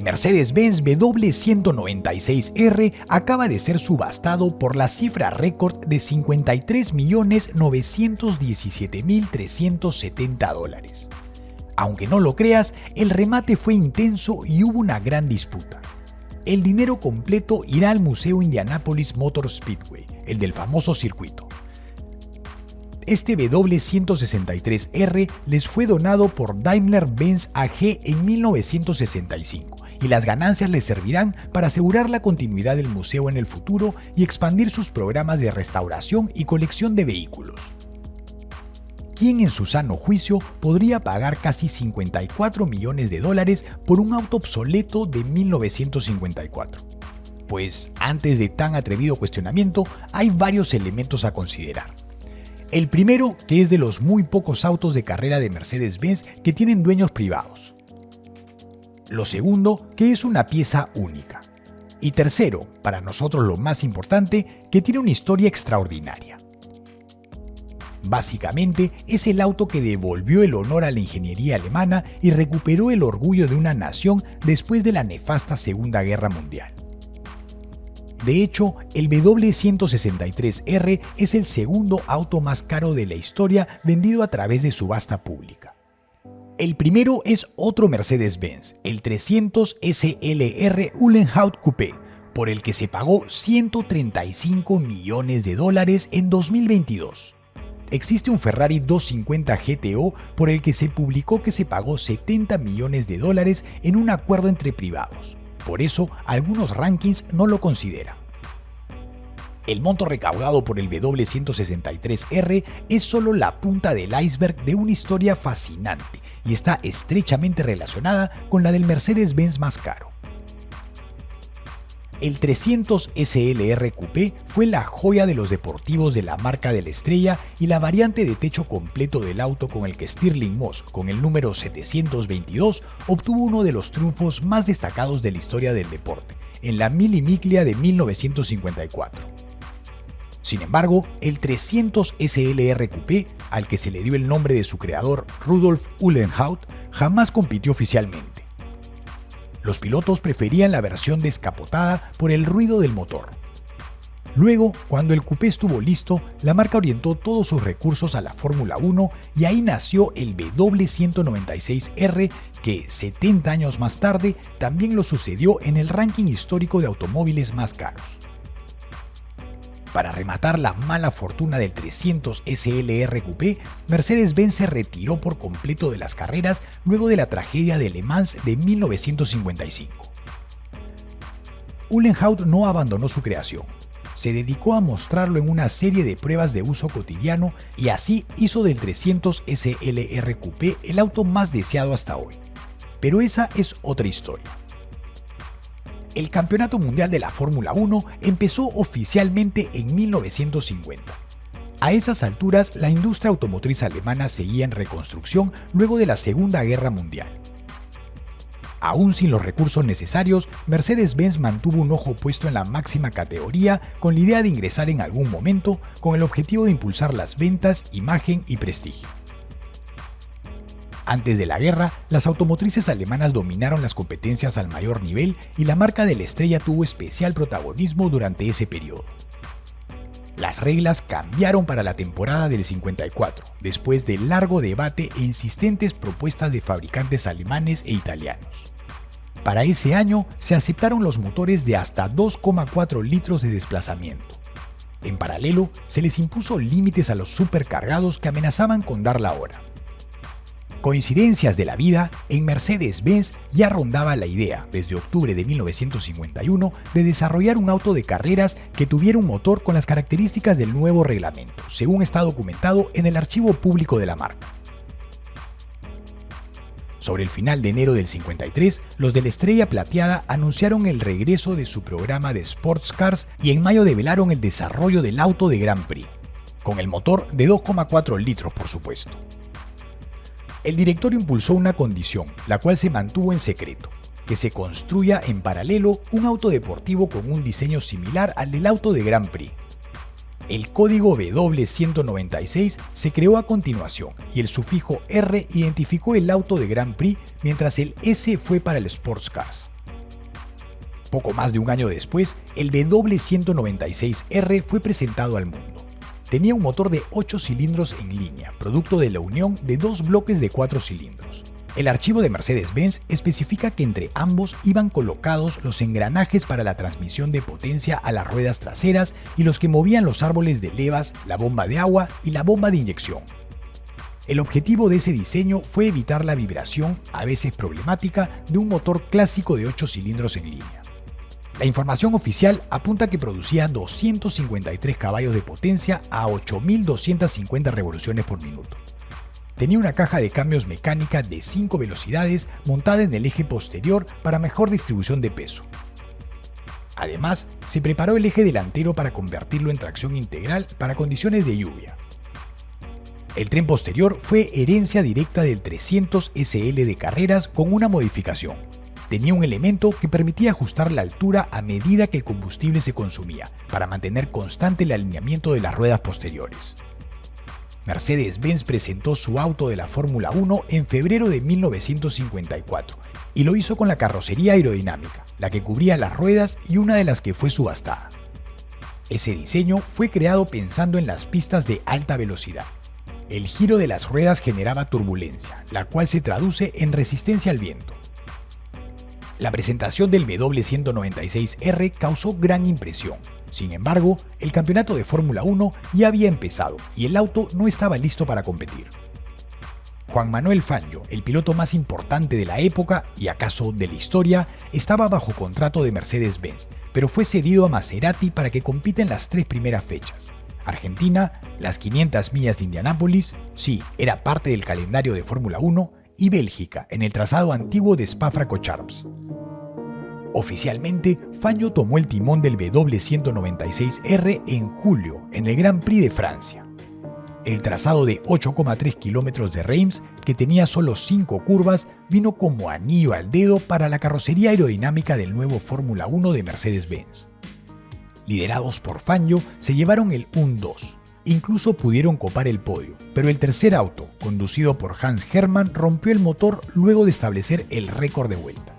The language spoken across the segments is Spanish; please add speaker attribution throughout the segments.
Speaker 1: El Mercedes-Benz W196R acaba de ser subastado por la cifra récord de $53.917.370. Aunque no lo creas, el remate fue intenso y hubo una gran disputa. El dinero completo irá al Museo Indianapolis Motor Speedway, el del famoso circuito. Este W163R les fue donado por Daimler-Benz AG en 1965 y las ganancias les servirán para asegurar la continuidad del museo en el futuro y expandir sus programas de restauración y colección de vehículos. ¿Quién en su sano juicio podría pagar casi $54 millones por un auto obsoleto de 1954? Pues antes de tan atrevido cuestionamiento, hay varios elementos a considerar. El primero, que es de los muy pocos autos de carrera de Mercedes-Benz que tienen dueños privados. Lo segundo, que es una pieza única. Y tercero, para nosotros lo más importante, que tiene una historia extraordinaria. Básicamente, es el auto que devolvió el honor a la ingeniería alemana y recuperó el orgullo de una nación después de la nefasta Segunda Guerra Mundial. De hecho, el W163R es el segundo auto más caro de la historia vendido a través de subasta pública. El primero es otro Mercedes-Benz, el 300 SLR Uhlenhaut Coupé, por el que se pagó $135 millones en 2022. Existe un Ferrari 250 GTO por el que se publicó que se pagó $70 millones en un acuerdo entre privados. Por eso, algunos rankings no lo consideran. El monto recaudado por el W163R es solo la punta del iceberg de una historia fascinante y está estrechamente relacionada con la del Mercedes-Benz más caro. El 300 SLR Coupé fue la joya de los deportivos de la marca de la estrella y la variante de techo completo del auto con el que Stirling Moss, con el número 722, obtuvo uno de los triunfos más destacados de la historia del deporte, en la Mille Miglia de 1954. Sin embargo, el 300 SLR Coupé, al que se le dio el nombre de su creador Rudolf Uhlenhaut, jamás compitió oficialmente. Los pilotos preferían la versión descapotada por el ruido del motor. Luego, cuando el coupé estuvo listo, la marca orientó todos sus recursos a la Fórmula 1 y ahí nació el W196R que, 70 años más tarde, también lo sucedió en el ranking histórico de automóviles más caros. Para rematar la mala fortuna del 300 SLR Coupé, Mercedes-Benz se retiró por completo de las carreras luego de la tragedia de Le Mans de 1955. Uhlenhaut no abandonó su creación. Se dedicó a mostrarlo en una serie de pruebas de uso cotidiano y así hizo del 300 SLR Coupé el auto más deseado hasta hoy. Pero esa es otra historia. El Campeonato Mundial de la Fórmula 1 empezó oficialmente en 1950. A esas alturas, la industria automotriz alemana seguía en reconstrucción luego de la Segunda Guerra Mundial. Aún sin los recursos necesarios, Mercedes-Benz mantuvo un ojo puesto en la máxima categoría con la idea de ingresar en algún momento con el objetivo de impulsar las ventas, imagen y prestigio. Antes de la guerra, las automotrices alemanas dominaron las competencias al mayor nivel y la marca de la estrella tuvo especial protagonismo durante ese periodo. Las reglas cambiaron para la temporada del 54, después de largo debate e insistentes propuestas de fabricantes alemanes e italianos. Para ese año se aceptaron los motores de hasta 2,4 litros de desplazamiento. En paralelo, se les impuso límites a los supercargados que amenazaban con dar la hora. Coincidencias de la vida, en Mercedes-Benz ya rondaba la idea, desde octubre de 1951, de desarrollar un auto de carreras que tuviera un motor con las características del nuevo reglamento, según está documentado en el archivo público de la marca. Sobre el final de enero del 53, los de la Estrella Plateada anunciaron el regreso de su programa de Sports Cars y en mayo develaron el desarrollo del auto de Grand Prix, con el motor de 2,4 litros por supuesto. El directorio impulsó una condición, la cual se mantuvo en secreto, que se construya en paralelo un auto deportivo con un diseño similar al del auto de Grand Prix. El código W196 se creó a continuación y el sufijo R identificó el auto de Grand Prix mientras el S fue para el Sports Cars. Poco más de un año después, el W196R fue presentado al mundo. Tenía un motor de 8 cilindros en línea, producto de la unión de dos bloques de 4 cilindros. El archivo de Mercedes-Benz especifica que entre ambos iban colocados los engranajes para la transmisión de potencia a las ruedas traseras y los que movían los árboles de levas, la bomba de agua y la bomba de inyección. El objetivo de ese diseño fue evitar la vibración, a veces problemática, de un motor clásico de 8 cilindros en línea. La información oficial apunta que producía 253 caballos de potencia a 8.250 revoluciones por minuto. Tenía una caja de cambios mecánica de 5 velocidades montada en el eje posterior para mejor distribución de peso. Además, se preparó el eje delantero para convertirlo en tracción integral para condiciones de lluvia. El tren posterior fue herencia directa del 300 SL de carreras con una modificación. Tenía un elemento que permitía ajustar la altura a medida que el combustible se consumía, para mantener constante el alineamiento de las ruedas posteriores. Mercedes-Benz presentó su auto de la Fórmula 1 en febrero de 1954 y lo hizo con la carrocería aerodinámica, la que cubría las ruedas y una de las que fue subastada. Ese diseño fue creado pensando en las pistas de alta velocidad. El giro de las ruedas generaba turbulencia, la cual se traduce en resistencia al viento. La presentación del W196R causó gran impresión. Sin embargo, el campeonato de Fórmula 1 ya había empezado y el auto no estaba listo para competir. Juan Manuel Fangio, el piloto más importante de la época y acaso de la historia, estaba bajo contrato de Mercedes-Benz, pero fue cedido a Maserati para que compita en las 3 primeras fechas. Argentina, las 500 millas de Indianápolis, sí, era parte del calendario de Fórmula 1, y Bélgica, en el trazado antiguo de Spa-Francorchamps. Oficialmente, Fangio tomó el timón del W196R en julio, en el Grand Prix de Francia. El trazado de 8,3 kilómetros de Reims, que tenía solo 5 curvas, vino como anillo al dedo para la carrocería aerodinámica del nuevo Fórmula 1 de Mercedes-Benz. Liderados por Fangio, se llevaron el 1-2. Incluso pudieron copar el podio, pero el tercer auto, conducido por Hans Hermann, rompió el motor luego de establecer el récord de vuelta.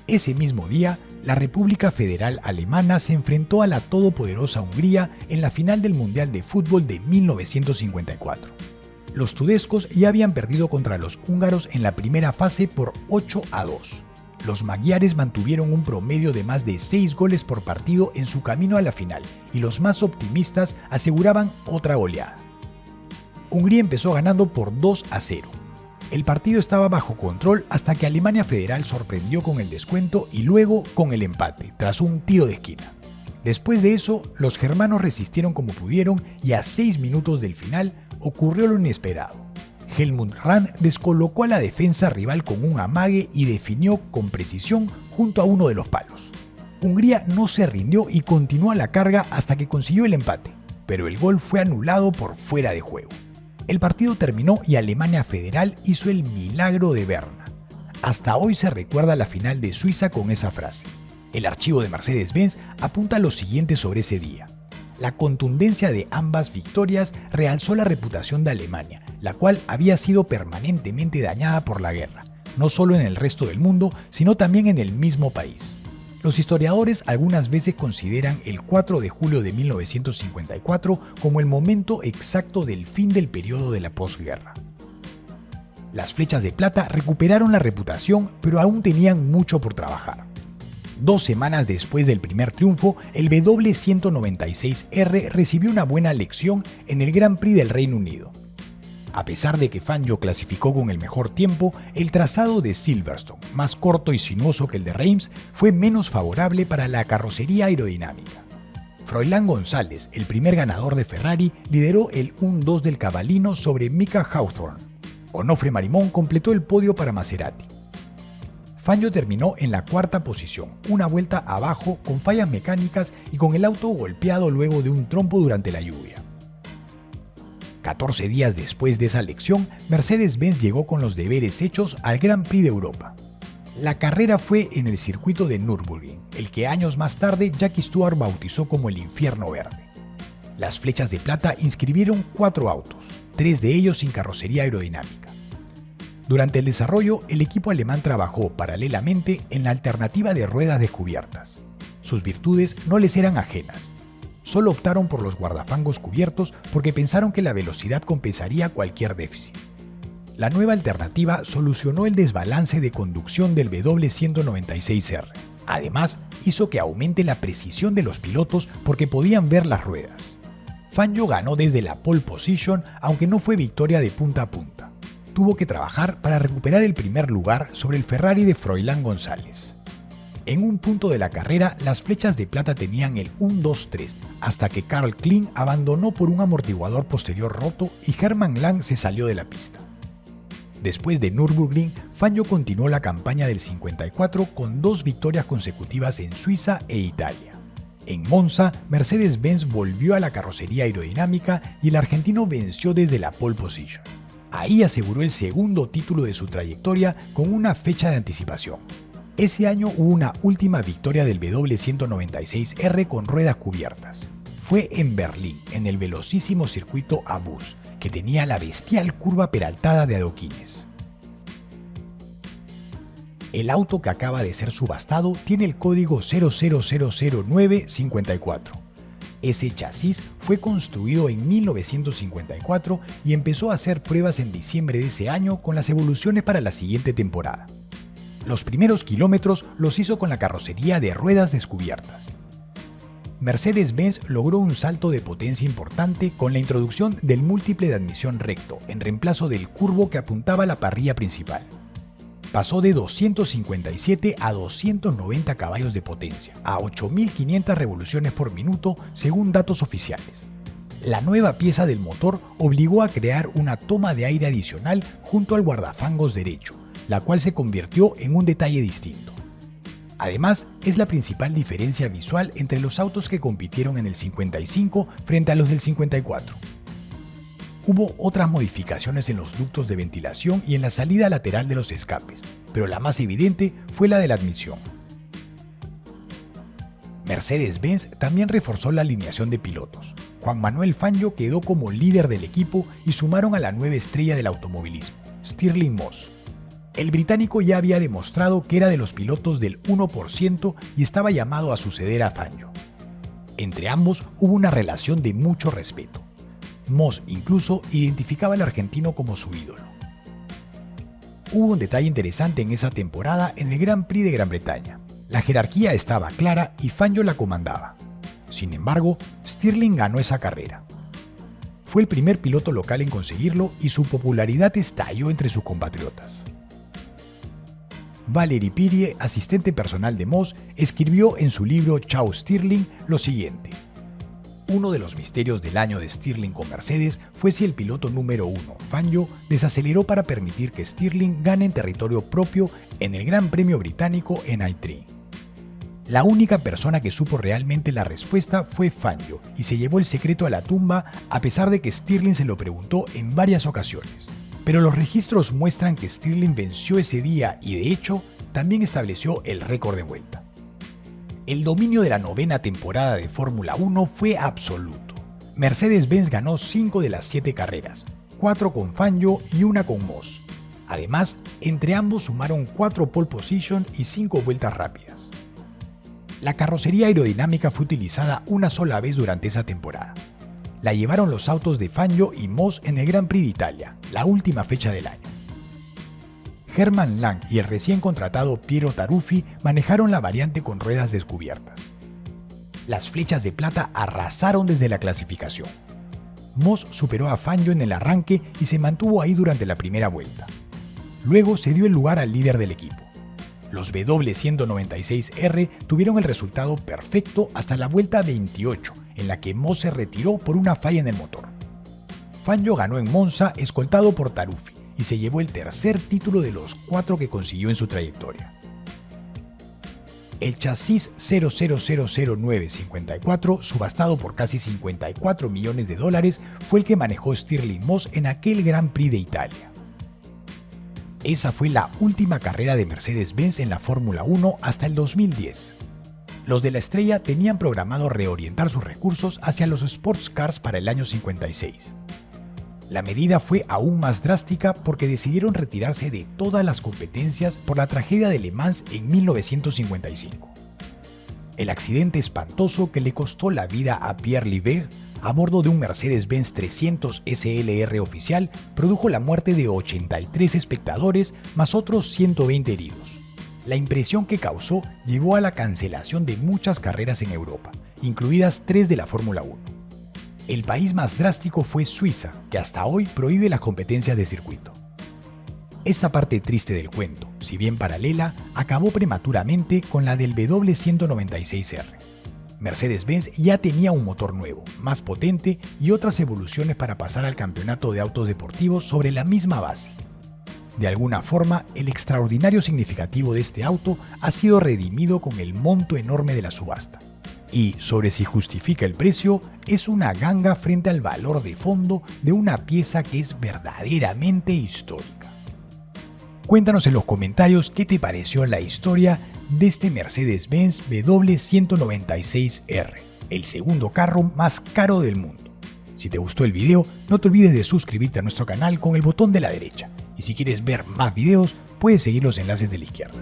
Speaker 1: Ese mismo día, la República Federal Alemana se enfrentó a la todopoderosa Hungría en la final del Mundial de Fútbol de 1954. Los tudescos ya habían perdido contra los húngaros en la primera fase por 8-2. Los magyares mantuvieron un promedio de más de 6 goles por partido en su camino a la final, y los más optimistas aseguraban otra goleada. Hungría empezó ganando por 2-0. El partido estaba bajo control hasta que Alemania Federal sorprendió con el descuento y luego con el empate, tras un tiro de esquina. Después de eso, los germanos resistieron como pudieron y a 6 minutos del final ocurrió lo inesperado. Helmut Rahn descolocó a la defensa rival con un amague y definió con precisión junto a uno de los palos. Hungría no se rindió y continuó a la carga hasta que consiguió el empate, pero el gol fue anulado por fuera de juego. El partido terminó y Alemania Federal hizo el milagro de Berna. Hasta hoy se recuerda la final de Suiza con esa frase. El archivo de Mercedes-Benz apunta lo siguiente sobre ese día. La contundencia de ambas victorias realzó la reputación de Alemania, la cual había sido permanentemente dañada por la guerra, no solo en el resto del mundo, sino también en el mismo país. Los historiadores algunas veces consideran el 4 de julio de 1954 como el momento exacto del fin del periodo de la posguerra. Las flechas de plata recuperaron la reputación, pero aún tenían mucho por trabajar. 2 semanas después del primer triunfo, el W196R recibió una buena lección en el Grand Prix del Reino Unido. A pesar de que Fangio clasificó con el mejor tiempo, el trazado de Silverstone, más corto y sinuoso que el de Reims, fue menos favorable para la carrocería aerodinámica. Froilán González, el primer ganador de Ferrari, lideró el 1-2 del Cavallino sobre Mika Hawthorne. Onofre Marimón completó el podio para Maserati. Fangio terminó en la 4ª posición, una vuelta abajo con fallas mecánicas y con el auto golpeado luego de un trompo durante la lluvia. 14 días después de esa lección, Mercedes-Benz llegó con los deberes hechos al Grand Prix de Europa. La carrera fue en el circuito de Nürburgring, el que años más tarde Jackie Stewart bautizó como el Infierno Verde. Las flechas de plata inscribieron 4 autos, 3 de ellos sin carrocería aerodinámica. Durante el desarrollo, el equipo alemán trabajó paralelamente en la alternativa de ruedas descubiertas. Sus virtudes no les eran ajenas. Solo optaron por los guardafangos cubiertos porque pensaron que la velocidad compensaría cualquier déficit. La nueva alternativa solucionó el desbalance de conducción del W196R. Además, hizo que aumente la precisión de los pilotos porque podían ver las ruedas. Fangio ganó desde la pole position, aunque no fue victoria de punta a punta. Tuvo que trabajar para recuperar el primer lugar sobre el Ferrari de Froilán González. En un punto de la carrera, las flechas de plata tenían el 1-2-3, hasta que Carl Klein abandonó por un amortiguador posterior roto y Hermann Lang se salió de la pista. Después de Nürburgring, Fangio continuó la campaña del 54 con 2 victorias consecutivas en Suiza e Italia. En Monza, Mercedes-Benz volvió a la carrocería aerodinámica y el argentino venció desde la pole position. Ahí aseguró el segundo título de su trayectoria con una fecha de anticipación. Ese año hubo una última victoria del W196R con ruedas cubiertas. Fue en Berlín, en el velocísimo circuito Abus, que tenía la bestial curva peraltada de adoquines. El auto que acaba de ser subastado tiene el código 0000954. Ese chasis fue construido en 1954 y empezó a hacer pruebas en diciembre de ese año con las evoluciones para la siguiente temporada. Los primeros kilómetros los hizo con la carrocería de ruedas descubiertas. Mercedes-Benz logró un salto de potencia importante con la introducción del múltiple de admisión recto en reemplazo del curvo que apuntaba a la parrilla principal. Pasó de 257 a 290 caballos de potencia, a 8.500 revoluciones por minuto según datos oficiales. La nueva pieza del motor obligó a crear una toma de aire adicional junto al guardafangos derecho, la cual se convirtió en un detalle distinto. Además, es la principal diferencia visual entre los autos que compitieron en el 55 frente a los del 54. Hubo otras modificaciones en los ductos de ventilación y en la salida lateral de los escapes, pero la más evidente fue la de la admisión. Mercedes-Benz también reforzó la alineación de pilotos. Juan Manuel Fangio quedó como líder del equipo y sumaron a la nueva estrella del automovilismo, Stirling Moss. El británico ya había demostrado que era de los pilotos del 1% y estaba llamado a suceder a Fangio. Entre ambos hubo una relación de mucho respeto. Moss incluso identificaba al argentino como su ídolo. Hubo un detalle interesante en esa temporada en el Grand Prix de Gran Bretaña. La jerarquía estaba clara y Fangio la comandaba. Sin embargo, Stirling ganó esa carrera. Fue el primer piloto local en conseguirlo y su popularidad estalló entre sus compatriotas. Valery Pirie, asistente personal de Moss, escribió en su libro Chao Stirling lo siguiente: uno de los misterios del año de Stirling con Mercedes fue si el piloto número 1, Fangio, desaceleró para permitir que Stirling gane en territorio propio en el Gran Premio Británico en Aintree. La única persona que supo realmente la respuesta fue Fangio y se llevó el secreto a la tumba a pesar de que Stirling se lo preguntó en varias ocasiones. Pero los registros muestran que Stirling venció ese día y de hecho también estableció el récord de vuelta. El dominio de la 9ª temporada de Fórmula 1 fue absoluto. Mercedes-Benz ganó 5 de las 7 carreras, 4 con Fangio y 1 con Moss. Además, entre ambos sumaron 4 pole position y 5 vueltas rápidas. La carrocería aerodinámica fue utilizada una sola vez durante esa temporada. La llevaron los autos de Fangio y Moss en el Grand Prix de Italia, la última fecha del año. Hermann Lang y el recién contratado Piero Taruffi manejaron la variante con ruedas descubiertas. Las flechas de plata arrasaron desde la clasificación. Moss superó a Fangio en el arranque y se mantuvo ahí durante la primera vuelta. Luego se dio el lugar al líder del equipo. Los W196R tuvieron el resultado perfecto hasta la vuelta 28, en la que Moss se retiró por una falla en el motor. Fangio ganó en Monza escoltado por Taruffi y se llevó el tercer título de los 4 que consiguió en su trayectoria. El chasis 0000954, subastado por casi $54 millones, fue el que manejó Stirling Moss en aquel Grand Prix de Italia. Esa fue la última carrera de Mercedes-Benz en la Fórmula 1 hasta el 2010. Los de la estrella tenían programado reorientar sus recursos hacia los sports cars para el año 56. La medida fue aún más drástica porque decidieron retirarse de todas las competencias por la tragedia de Le Mans en 1955. El accidente espantoso que le costó la vida a Pierre Liebherr a bordo de un Mercedes-Benz 300 SLR oficial produjo la muerte de 83 espectadores más otros 120 heridos. La impresión que causó llevó a la cancelación de muchas carreras en Europa, incluidas 3 de la Fórmula 1. El país más drástico fue Suiza, que hasta hoy prohíbe las competencias de circuito. Esta parte triste del cuento, si bien paralela, acabó prematuramente con la del W196R. Mercedes-Benz ya tenía un motor nuevo, más potente y otras evoluciones para pasar al campeonato de autos deportivos sobre la misma base. De alguna forma, el extraordinario significativo de este auto ha sido redimido con el monto enorme de la subasta. Y sobre si justifica el precio, es una ganga frente al valor de fondo de una pieza que es verdaderamente histórica. Cuéntanos en los comentarios qué te pareció la historia de este Mercedes-Benz W196R, el segundo carro más caro del mundo. Si te gustó el video, no te olvides de suscribirte a nuestro canal con el botón de la derecha. Y si quieres ver más videos, puedes seguir los enlaces de la izquierda.